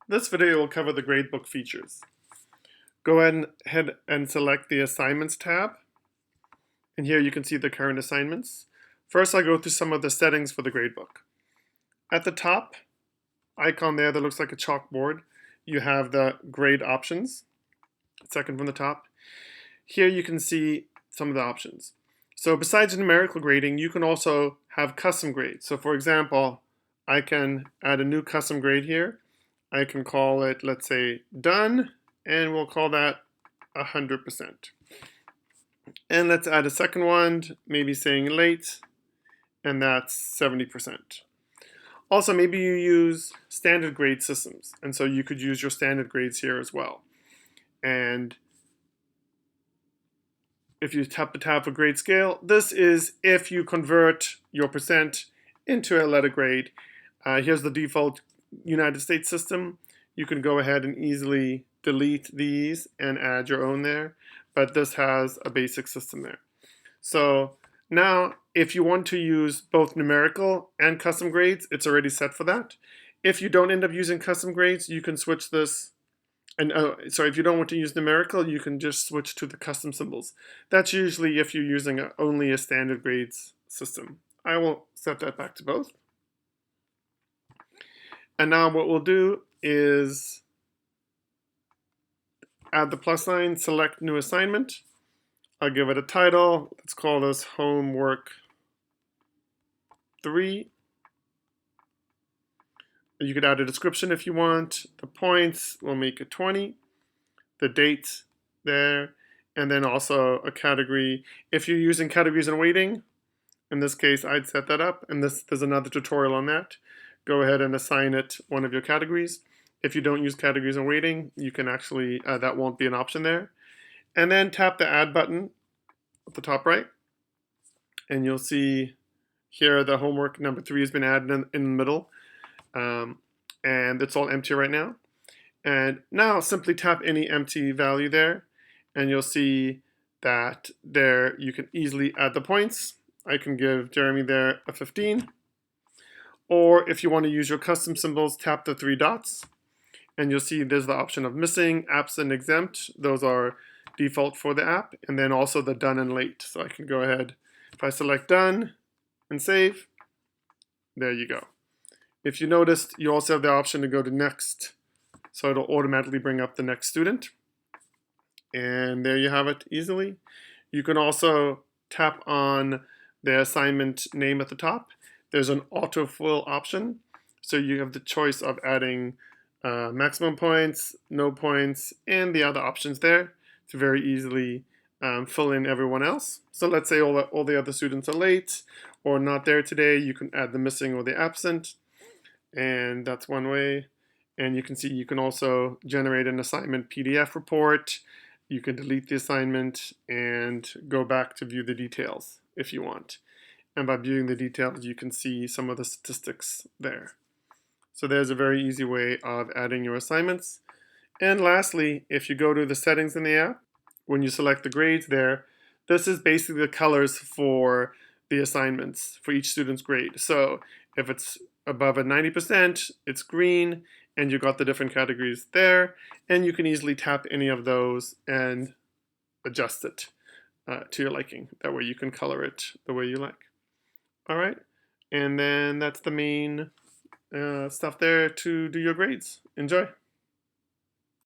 This video will cover the Gradebook features. Go ahead and select the Assignments tab. And here you can see the current assignments. First, I'll go through some of the settings for the Gradebook. At the top icon there that looks like a chalkboard, you have the grade options, second from the top. Here you can see some of the options. So besides numerical grading, you can also have custom grades. So for example, I can add a new custom grade here. I can call it, let's say, done, and we'll call that 100%. And let's add a second one, maybe saying late, and that's 70%. Also, maybe you use standard grade systems, and so you could use your standard grades here as well. And if you tap the tab for grade scale, this is if you convert your percent into a letter grade. Here's the default United States system. You can go ahead and easily delete these and add your own there, but this has a basic system there. So now, if you want to use both numerical and custom grades, it's already set for that. If you don't end up using custom grades, you can switch this. And if you don't want to use numerical, you can just switch to the custom symbols. That's usually if you're using only a standard grades system. I will set that back to both. And now what we'll do is add the plus sign, select new assignment. I'll give it a title. Let's call this homework 3. You could add a description if you want. The points, we'll make it 20. The date there, and then also a category. If you're using categories and weighting, in this case, I'd set that up, and there's another tutorial on that. Go ahead and assign it one of your categories. If you don't use categories and weighting, you can actually, that won't be an option there. And then tap the add button at the top right, and you'll see here the homework number 3 has been added in the middle, and it's all empty right now. And now simply tap any empty value there, and you'll see that there you can easily add the points. I can give Jeremy there a 15. Or if you want to use your custom symbols, tap the 3 dots, and you'll see there's the option of missing, absent, exempt. Those are default for the app, and then also the done and late. So I can go ahead, if I select done and save, there you go. If you noticed, you also have the option to go to next, so it'll automatically bring up the next student. And there you have it easily. You can also tap on the assignment name at the top. There's an autofill option, so you have the choice of adding maximum points, no points, and the other options there to very easily fill in everyone else. So let's say all the other students are late or not there today. You can add the missing or the absent, and that's one way. And you can see you can also generate an assignment PDF report. You can delete the assignment and go back to view the details if you want. And by viewing the details, you can see some of the statistics there. So there's a very easy way of adding your assignments. And lastly, if you go to the settings in the app, when you select the grades there, this is basically the colors for the assignments for each student's grade. So if it's above a 90%, it's green, and you got the different categories there, and you can easily tap any of those and adjust it to your liking. That way you can color it the way you like. All right, and then that's the main stuff there to do your grades. Enjoy.